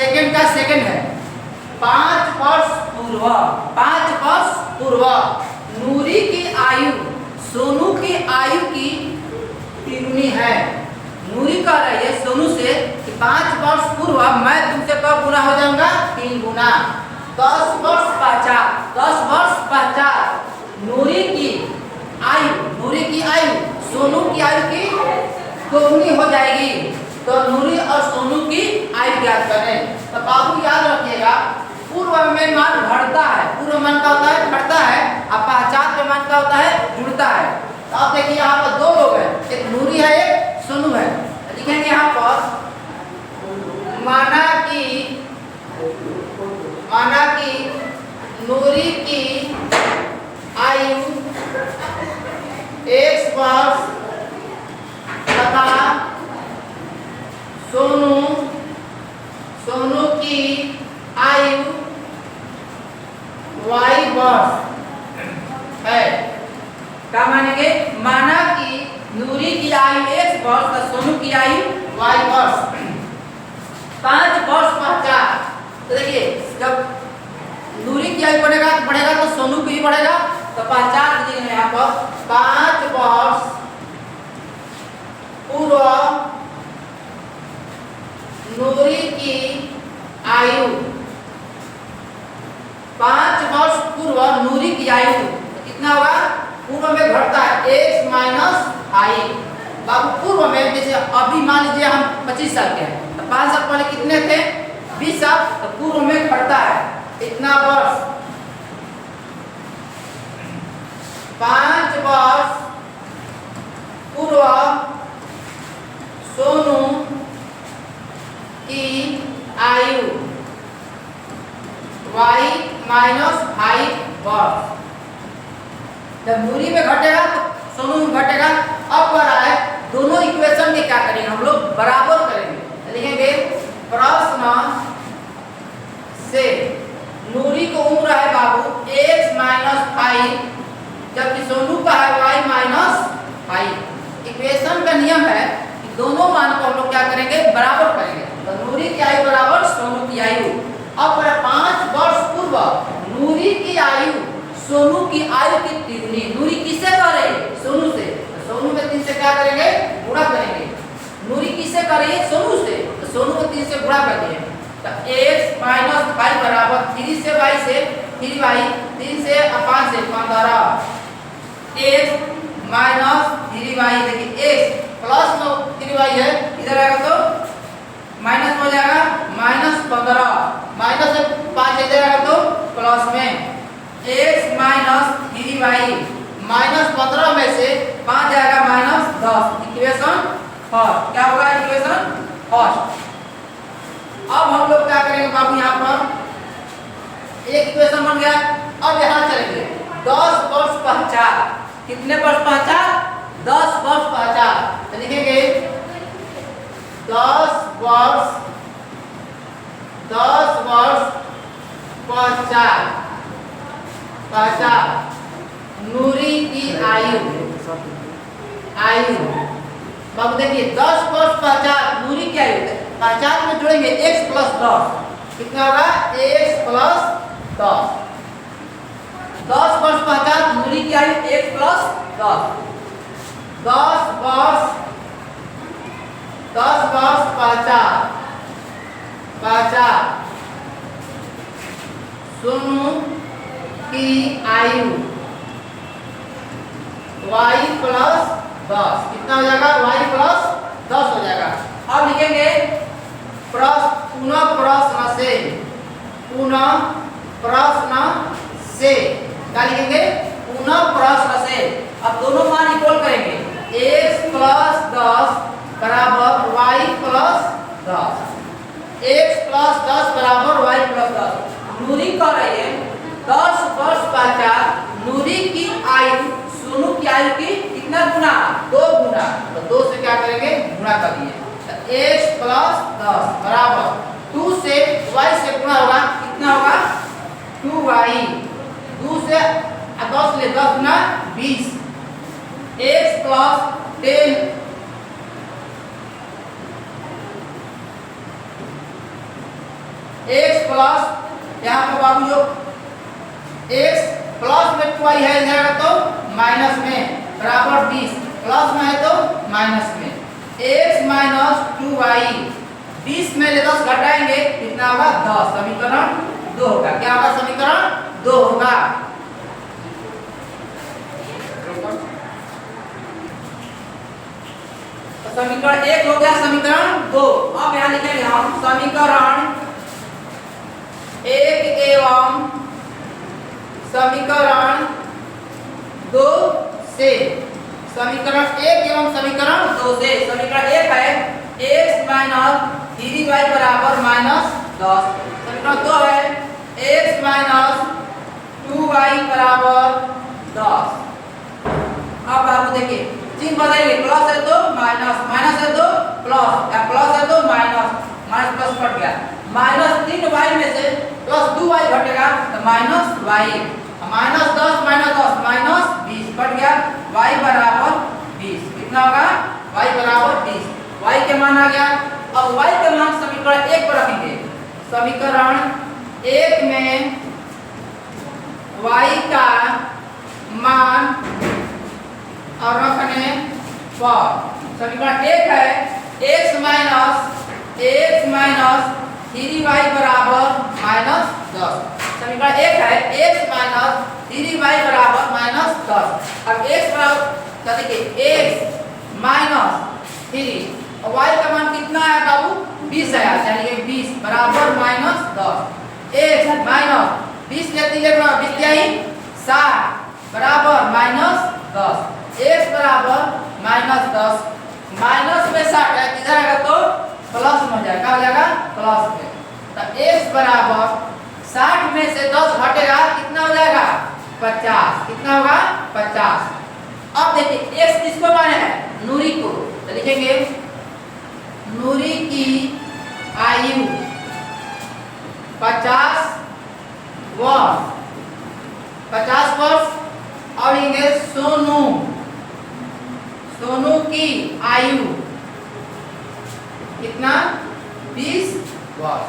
Second का second है। 5 वर्ष पूर्व, 5 वर्ष पूर्व नूरी की आयु सोनू की आयु की तिगुनी है। नूरी कह रही है सोनू से कि 5 वर्ष पूर्व मैं तुमसे कब गुना हो जाऊंगा? 3 गुना। 10 वर्ष पश्चात, 10 वर्ष पश्चात नूरी की आयु सोनू की आयु की दोगुनी हो जाएगी। तो नूरी और सोनू की आयु ज्ञात करें। तो बाबू याद रखिएगा, पूर्व में मान घटता है, पूर्व मान का होता है घटता है, और पश्चात में मान का होता है जुड़ता है। तो आप देखिए यहाँ पर 2 लोग हैं, एक नूरी है एक सोनू है। लिखेंगे यहाँ पर माना कि नूरी की आयु 1 वर्ष तथा सोनू की आयु y वर्ष है। क्या मानेंगे? माना कि नूरी की आयु 1 वर्ष तथा सोनू की आयु y वर्ष। 5 वर्ष पश्चात, तो देखिए जब नूरी की आयु बढ़ेगा तो सोनू की भी बढ़ेगा। तो पश्चात लिखेंगे यहाँ पर 5 वर्ष पूर्व नूरी की आयु, 5 वर्ष पूर्व नूरी की आयु तो कितना होगा? पूर्व में घटता है x माइनस आई। बाबू पूर्व में जैसे अभी मान लीजिए हम 25 साल के हैं, तो 5 साल पहले कितने थे? 20 साल। तो पूर्व में घटता है इतना वर्ष। 5 वर्ष पूर्व सोनू की आयु y माइनस 5 वर्ष। जब नूरी में घटेगा तो सोनू में घटेगा। अब कर रहा है दोनों इक्वेशन के क्या करेंगे हम लोग? बराबर करेंगे। लिखेंगे प्रश्न से नूरी को उम्र है बाबू x माइनस 5, जबकि सोनू का है y माइनस 5। इक्वेशन का नियम है कि दोनों मान को हम लोग क्या करेंगे? बराबर करेंगे। तो नूरी की आयु बराबर सोनू की आयु। अब 5 वर्ष पूर्व नूरी की आयु सोनू की आयु की तिगुनी। नूरी किससे करे? सोनू से। तो सोनू में 3 से क्या करेंगे? गुणा करेंगे। नूरी किससे करे? सोनू से। तो सोनू को 3 से गुणा कर दिए। तो x माइनस 5 बराबर 3 से y से 3y, 3 से 5 से 15, x माइनस 3y। देखिए x प्लस 3y है, इधर आएगा तो माइनस हो जाएगा -15, माइनस 5 इधर आएगा तो प्लस में x माइनस 3y -15 में से 5 जाएगा -10। इक्वेशन फर्स्ट क्या होगा? Equation first. अब हम लोग क्या करेंगे बाबू? यहाँ पर एक इक्वेशन बन गया। अब यहाँ चलेंगे 10 वर्ष पश्चात। कितने वर्ष पश्चात? 10 वर्ष पश्चात। तो लिखेंगे 10 वर्ष पश्चात नूरी की आयु बाबू देखिए 10 वर्ष पश्चात नूरी की आयु, पश्चात में जोड़ेंगे x प्लस 10। कितना होगा? x plus 10। 10 वर्ष पश्चात नूरी की आयु x प्लस 10। 10 वर्ष पश्चात सोनू की आयु y प्लस 10। कितना हो जाएगा? y प्लस 10 हो जाएगा। अब लिखेंगे पुनः प्रश्न से क्या लिखेंगे? पुनः प्रश्न से। अब दोनों मान इक्वल करेंगे। x प्लस 10 बराबर y प्लस 10। x प्लस 10 बराबर y प्लस 10। नूरी कर रही है 10 वर्ष पश्चात नूरी की आयु सोनू की आयु की कितना गुना? 2 गुना। तो 2 से क्या करेंगे? गुणा कर दिए। तो x प्लस 10 बराबर 2 से y से गुणा होगा। कितना होगा? 2y। 2 से 10 ले 10 गुना 20। x प्लस 10 x प्लस यहाँ पर बाबू जो x प्लस में 2y है जाएगा तो माइनस में बराबर 20, प्लस में है तो माइनस में x माइनस 2y 20 में ले 10 घटाएंगे कितना होगा 10, समीकरण 2 होगा। क्या होगा? समीकरण 2 होगा। तो समीकरण 1 हो गया, समीकरण 2। अब यहाँ लिखेंगे हम समीकरण 1 एवं समीकरण 2 से, समीकरण 1 एवं समीकरण 2 से। समीकरण 1 है x माइनस 3y बराबर माइनस 10, समीकरण 2 है x माइनस 2y बराबर 10। अब बाबू देखिए चिन्ह बदलेंगे, प्लस है तो माइनस, माइनस है तो प्लस, या प्लस है तो माइनस, माइनस प्लस कट गया, माइनस 3y में से प्लस 2y घटेगा तो minus y, minus 10 minus 10 minus 20 cut गया, y बराबर 20। कितना होगा? y बराबर 20, y के मान आ गया। अब y के मान समीकरण 1 पर रखेंगे। समीकरण 1 में y का मान और रखने पर समीकरण 1 है x माइनस 3y बराबर माइनस 10। समीकरण 1 है x माइनस 3y बराबर माइनस 10। अब x बराबर क्या देखिए x माइनस 3 और y का मान कितना है बाबू? 20 है, यानी कि 20 बराबर माइनस 10। x माइनस 20 लेते हैं 20 या 60 बराबर माइनस 10। x बराबर माइनस 10, माइनस में 60 है, किधर आएगा तो प्लस में हो जाएगा, क्या हो जाएगा? प्लस में। तो x बराबर 60 में से 10 घटेगा कितना हो जाएगा? 50। कितना होगा? 50। अब देखिए x किसको माने है? नूरी को, तो लिखेंगे नूरी की आयु 50 वर्ष, 50 वर्ष। और लिखेंगे सोनू की आयु कितना? 20 वर्ष।